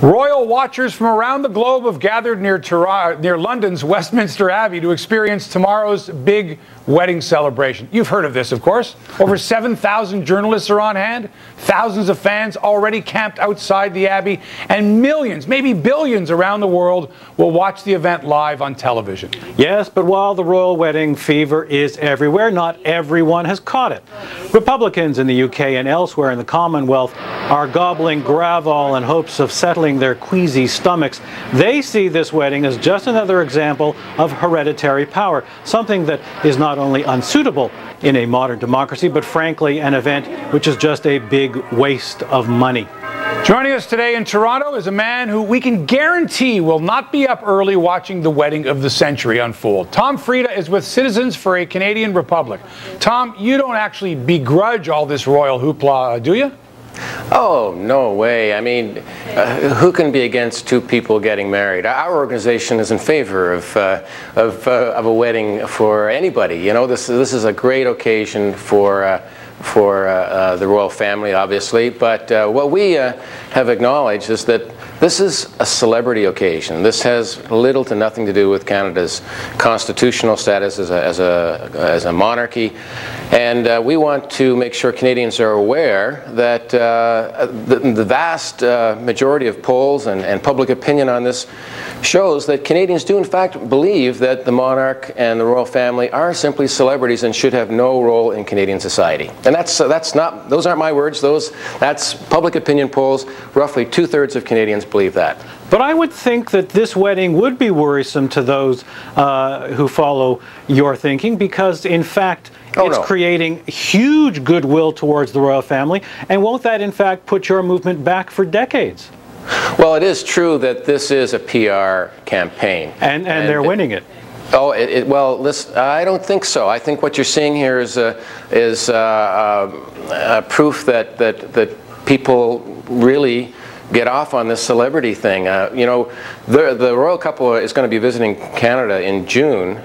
Royal watchers from around the globe have gathered near London's Westminster Abbey to experience tomorrow's big wedding celebration. You've heard of this, of course. Over 7,000 journalists are on hand, thousands of fans already camped outside the Abbey, and millions, maybe billions around the world will watch the event live on television. Yes, but while the royal wedding fever is everywhere, not everyone has caught it. Republicans in the UK and elsewhere in the Commonwealth are gobbling Gravol in hopes of settling their queasy stomachs. They see this wedding as just another example of hereditary power, something that is not only unsuitable in a modern democracy, but frankly an event which is just a big waste of money. Joining us today in Toronto is a man who we can guarantee will not be up early watching the wedding of the century unfold. Tom Frieda is with Citizens for a Canadian Republic. Tom, you don't actually begrudge all this royal hoopla, do you? Oh, no way. I mean, who can be against two people getting married? Our organization is in favor of a wedding for anybody. You know, this is a great occasion for the royal family, obviously. But what we have acknowledged is that this is a celebrity occasion. This has little to nothing to do with Canada's constitutional status as a monarchy. And we want to make sure Canadians are aware that the vast majority of polls and public opinion on this shows that Canadians do in fact believe that the monarch and the royal family are simply celebrities and should have no role in Canadian society. And those aren't my words. That's public opinion polls. Roughly 2/3 of Canadians believe that. But I would think that this wedding would be worrisome to those who follow your thinking, because in fact it's creating huge goodwill towards the royal family. And won't that in fact put your movement back for decades? Well, it is true that this is a PR campaign. And they're winning it. Oh, well, listen, I don't think so. I think what you're seeing here is proof that people really get off on this celebrity thing. You know, the royal couple is going to be visiting Canada in June.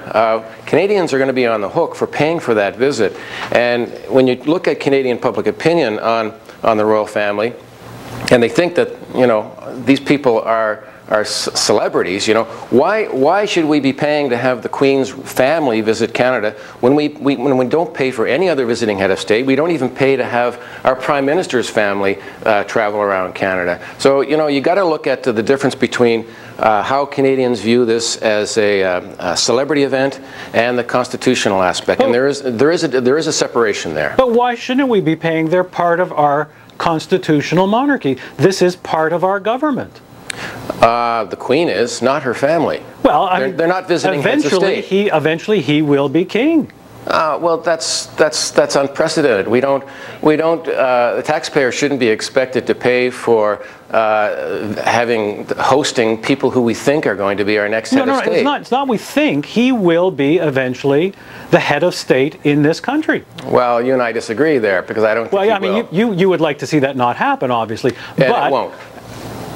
Canadians are going to be on the hook for paying for that visit. And when you look at Canadian public opinion on the royal family, and they think that, you know, these people are celebrities, you know, why should we be paying to have the Queen's family visit Canada when we don't pay for any other visiting head of state? We don't even pay to have our Prime Minister's family travel around Canada. So, you know, you got to look at the difference between how Canadians view this as a celebrity event and the constitutional aspect. And there is a separation there. But why shouldn't we be paying? They're part of our constitutional monarchy. This is part of our government. The Queen is, not her family. Well, they're not visiting heads of state. Eventually he will be king. Well, that's unprecedented. The taxpayer shouldn't be expected to pay for hosting people who we think are going to be our next head of state. It's not we think. He will be eventually the head of state in this country. Well, you and I disagree there, because I don't think he will. You would like to see that not happen, obviously. But it won't.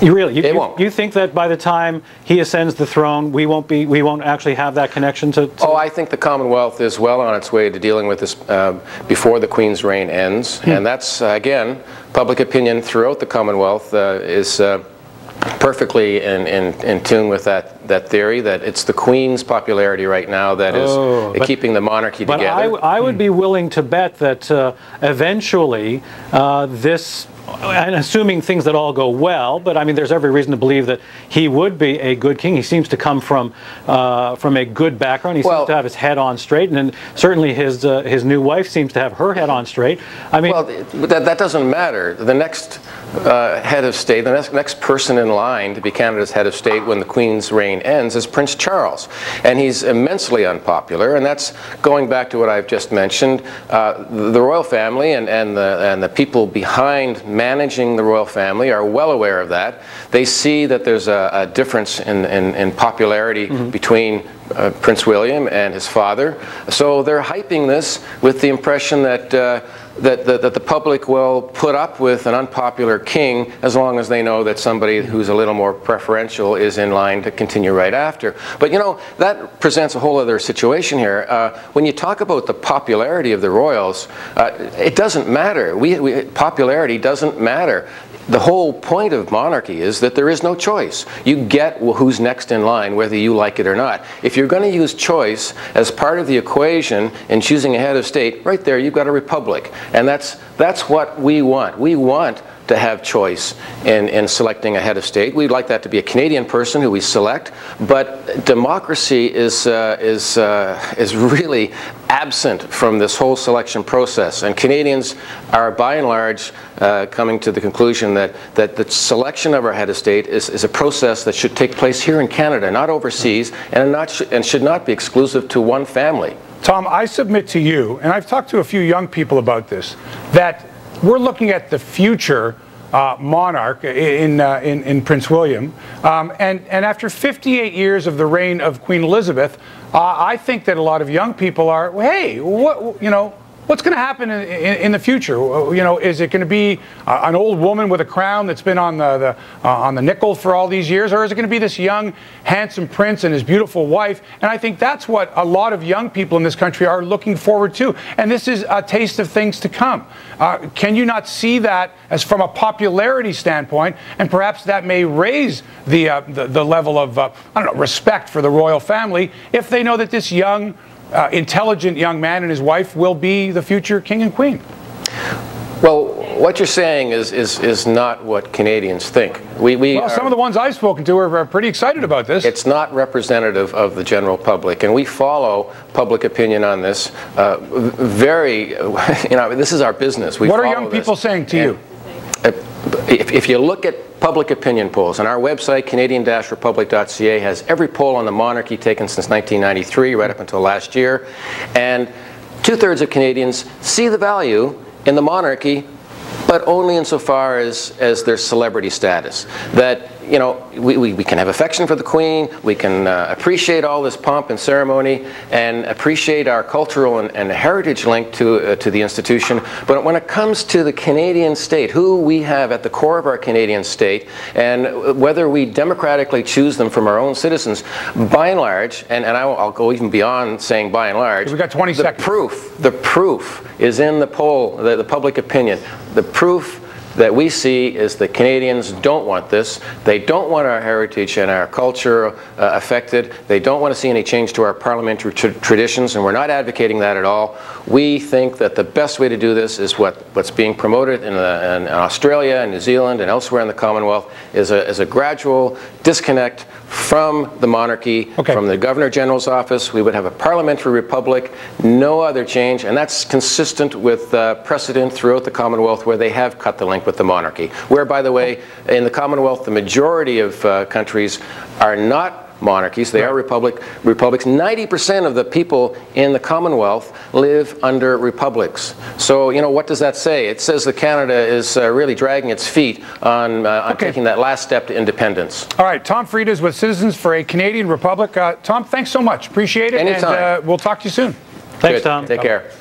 You think that by the time he ascends the throne, we won't actually have that connection to... Oh, I think the Commonwealth is well on its way to dealing with this before the Queen's reign ends. And that's, again, public opinion throughout the Commonwealth is perfectly in tune with that theory, that it's the Queen's popularity right now that is keeping the monarchy together. But I would be willing to bet that eventually this... And assuming things that all go well, but I mean, there's every reason to believe that he would be a good king. He seems to come from a good background. He seems to have his head on straight, and then certainly his new wife seems to have her head on straight. I mean, well, that doesn't matter. The next head of state, the next person in line to be Canada's head of state when the Queen's reign ends is Prince Charles, and he's immensely unpopular. And that's going back to what I've just mentioned. The royal family and the people behind managing the royal family are well aware of that. They see that there's a difference in popularity between Prince William and his father. So they're hyping this with the impression that the public will put up with an unpopular king as long as they know that somebody who's a little more preferential is in line to continue right after. But you know, that presents a whole other situation here. When you talk about the popularity of the royals, it doesn't matter. Popularity doesn't matter. the whole point of monarchy is that there is no choice. You get who's next in line, whether you like it or not. If you're going to use choice as part of the equation in choosing a head of state, right there you've got a republic. And that's what we want. We want to have choice in selecting a head of state. We'd like that to be a Canadian person who we select, but democracy is really absent from this whole selection process. And Canadians are, by and large, coming to the conclusion that the selection of our head of state is a process that should take place here in Canada, not overseas, and should not be exclusive to one family. Tom, I submit to you, and I've talked to a few young people about this, that we're looking at the future monarch in Prince William, and after 58 years of the reign of Queen Elizabeth, I think that a lot of young people are, hey, what's going to happen in the future? Is it going to be an old woman with a crown that's been on the nickel for all these years, or is it going to be this young, handsome prince and his beautiful wife? And I think that's what a lot of young people in this country are looking forward to. And this is a taste of things to come. Can you not see that as from a popularity standpoint, and perhaps that may raise the level of I don't know, respect for the royal family if they know that this young, intelligent young man and his wife will be the future king and queen? Well, what you're saying is not what Canadians think. Well, some of the ones I've spoken to are pretty excited about this. It's not representative of the general public, and we follow public opinion on this this is our business. What are young people saying to you? If you look at public opinion polls, and our website, Canadian-Republic.ca, has every poll on the monarchy taken since 1993, right up until last year, and 2/3 of Canadians see the value in the monarchy, but only insofar as their celebrity status. That, we can have affection for the Queen, we can appreciate all this pomp and ceremony, and appreciate our cultural and heritage link to the institution, but when it comes to the Canadian state, who we have at the core of our Canadian state, and whether we democratically choose them from our own citizens, by and large, and I'll go even beyond saying by and large, we've got 20 seconds. The proof is in the poll, the public opinion. The proof that we see is that Canadians don't want this. They don't want our heritage and our culture affected. They don't want to see any change to our parliamentary traditions, and we're not advocating that at all. We think that the best way to do this is what's being promoted in Australia and New Zealand and elsewhere in the Commonwealth is a gradual disconnect from the monarchy, from the Governor General's office. We would have a parliamentary republic, no other change, and that's consistent with precedent throughout the Commonwealth where they have cut the link with the monarchy. Where, by the way, in the Commonwealth, the majority of countries are not monarchies. They are republics. 90% of the people in the Commonwealth live under republics. So, what does that say? It says that Canada is really dragging its feet on taking that last step to independence. All right, Tom Frieda is with Citizens for a Canadian Republic. Tom, thanks so much. Appreciate it. Anytime. And we'll talk to you soon. Thanks, Tom. Take care.